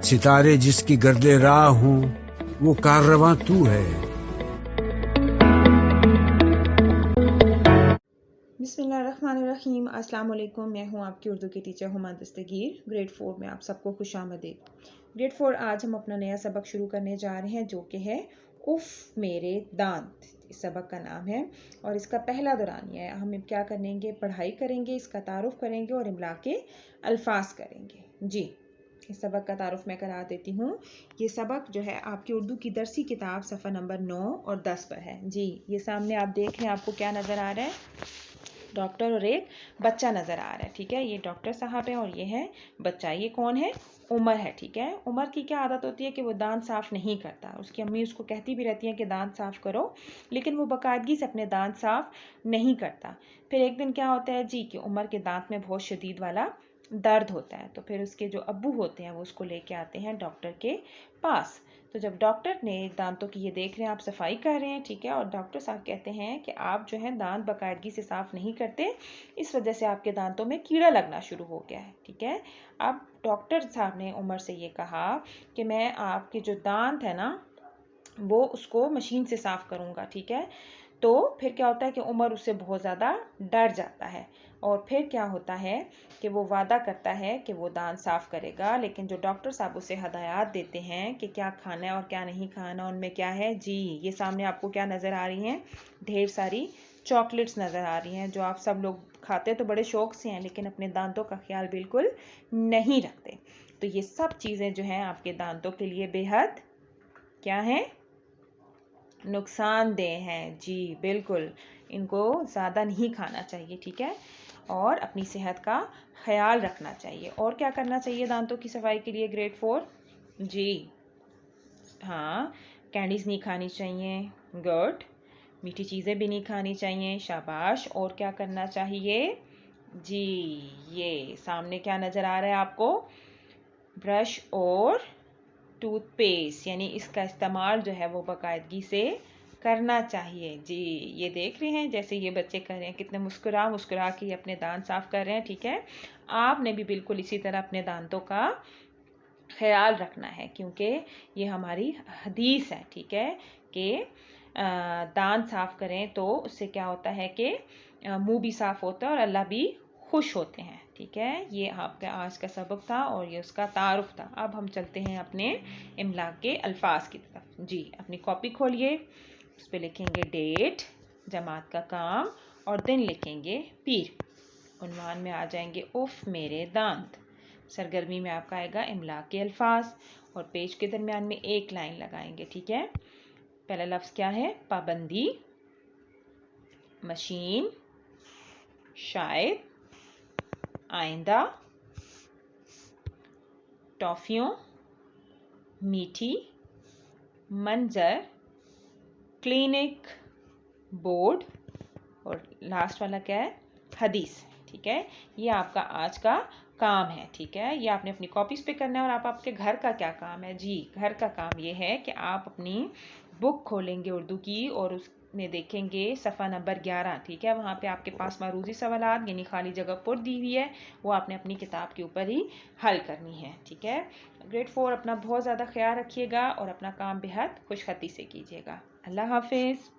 ستارے جس کی گرد راہ ہوں وہ کاررواں تو ہے۔ بسم اللہ الرحمن الرحیم۔ السلام علیکم، میں ہوں آپ کی اردو کی ٹیچر ہما دستگیر۔ گریڈ 4 میں آپ سب کو خوش آمدید۔ گریڈ 4 آج ہم اپنا نیا سبق شروع کرنے جا رہے ہیں جو کہ ہے اف میرے دانت۔ اس سبق کا نام ہے اور اس کا پہلا دورانیہ ہے۔ ہم کیا کریں گے؟ پڑھائی کریں گے، اس کا تعارف کریں گے اور املا کے الفاظ کریں گے۔ جی، اس سبق کا تعارف میں کرا دیتی ہوں۔ یہ سبق جو ہے آپ کی اردو کی درسی کتاب صفحہ نمبر 9 اور 10 پر ہے۔ جی، یہ سامنے آپ دیکھ رہے ہیں، آپ کو کیا نظر آ رہا ہے؟ ڈاکٹر اور ایک بچہ نظر آ رہا ہے، ٹھیک ہے۔ یہ ڈاکٹر صاحب ہے اور یہ ہے بچہ۔ یہ کون ہے؟ عمر ہے، ٹھیک ہے۔ عمر کی کیا عادت ہوتی ہے کہ وہ دانت صاف نہیں کرتا۔ اس کی امی اس کو کہتی بھی رہتی ہیں کہ دانت صاف کرو، لیکن وہ باقاعدگی سے اپنے دانت صاف نہیں کرتا۔ پھر ایک دن کیا ہوتا ہے جی کہ عمر کے دانت میں بہت شدید والا درد ہوتا ہے، تو پھر اس کے جو ابو ہوتے ہیں وہ اس کو لے کے آتے ہیں ڈاکٹر کے پاس۔ تو جب ڈاکٹر نے دانتوں کی، یہ دیکھ رہے ہیں آپ صفائی کر رہے ہیں، ٹھیک ہے، اور ڈاکٹر صاحب کہتے ہیں کہ آپ جو ہے دانت باقاعدگی سے صاف نہیں کرتے، اس وجہ سے آپ کے دانتوں میں کیڑا لگنا شروع ہو گیا ہے، ٹھیک ہے۔ اب ڈاکٹر صاحب نے عمر سے یہ کہا کہ میں آپ کے جو دانت ہے نا وہ اس کو مشین سے صاف کروں گا، ٹھیک ہے۔ تو پھر کیا ہوتا ہے کہ عمر اس سے بہت زیادہ ڈر جاتا ہے اور پھر کیا ہوتا ہے کہ وہ وعدہ کرتا ہے کہ وہ دانت صاف کرے گا، لیکن جو ڈاکٹر صاحب اسے ہدایات دیتے ہیں کہ کیا کھانا ہے اور کیا نہیں کھانا، ان میں کیا ہے جی، یہ سامنے آپ کو کیا نظر آ رہی ہیں؟ ڈھیر ساری چاکلیٹس نظر آ رہی ہیں جو آپ سب لوگ کھاتے تو بڑے شوق سے ہیں، لیکن اپنے دانتوں کا خیال بالکل نہیں رکھتے۔ تو یہ سب چیزیں جو ہیں آپ کے دانتوں کے لیے بے حد کیا ہیں؟ نقصان دہ ہیں، جی بالکل۔ ان کو زیادہ نہیں کھانا چاہیے، ٹھیک ہے، اور اپنی صحت کا خیال رکھنا چاہیے۔ اور کیا کرنا چاہیے دانتوں کی صفائی کے لیے گریڈ 4؟ جی ہاں، کینڈیز نہیں کھانی چاہیے، گڈ۔ میٹھی چیزیں بھی نہیں کھانی چاہیے، شاباش۔ اور کیا کرنا چاہیے؟ جی، یہ سامنے کیا نظر آ رہا ہے آپ کو؟ برش اور ٹوتھ پیسٹ، یعنی اس کا استعمال جو ہے وہ باقاعدگی سے کرنا چاہیے۔ جی، یہ دیکھ رہے ہیں جیسے یہ بچے کر رہے ہیں، کتنے مسکرا کے اپنے دانت صاف کر رہے ہیں، ٹھیک ہے۔ آپ نے بھی بالکل اسی طرح اپنے دانتوں کا خیال رکھنا ہے، کیونکہ یہ ہماری حدیث ہے، ٹھیک ہے، کہ دانت صاف کریں تو اس سے کیا ہوتا ہے کہ منہ بھی صاف ہوتا ہے اور اللہ بھی خوش ہوتے ہیں، ٹھیک ہے۔ یہ آپ کا آج کا سبق تھا اور یہ اس کا تعارف تھا۔ اب ہم چلتے ہیں اپنے املا کے الفاظ کی طرف۔ جی، اپنی کاپی کھولیے، اس پہ لکھیں گے ڈیٹ، جماعت کا کام، اور دن لکھیں گے پیر۔ عنوان میں آ جائیں گے اف میرے دانت۔ سرگرمی میں آپ کا آئے گا املا کے الفاظ، اور پیج کے درمیان میں ایک لائن لگائیں گے، ٹھیک ہے۔ پہلا لفظ کیا ہے؟ پابندی، مشین، شاید، آئندہ، ٹافیوں، میٹھی، منظر، کلینک، بورڈ، اور لاسٹ والا کیا ہے؟ حدیث، ٹھیک ہے۔ یہ آپ کا آج کا کام ہے، ٹھیک ہے۔ یہ آپ نے اپنی کاپیز پہ کرنا ہے۔ اور آپ کے گھر کا کیا کام ہے؟ جی، گھر کا کام یہ ہے کہ آپ اپنی بک کھولیں گے اردو کی اور اس میں دیکھیں گے صفحہ نمبر 11، ٹھیک ہے۔ وہاں پہ آپ کے پاس معروضی سوالات یعنی خالی جگہ پر دی ہوئی ہے، وہ آپ نے اپنی کتاب کے اوپر ہی حل کرنی ہے، ٹھیک ہے۔ گریڈ 4 اپنا بہت زیادہ خیال رکھیے گا اور اپنا کام بے حد خوش خطی سے کیجیے گا۔ اللہ حافظ۔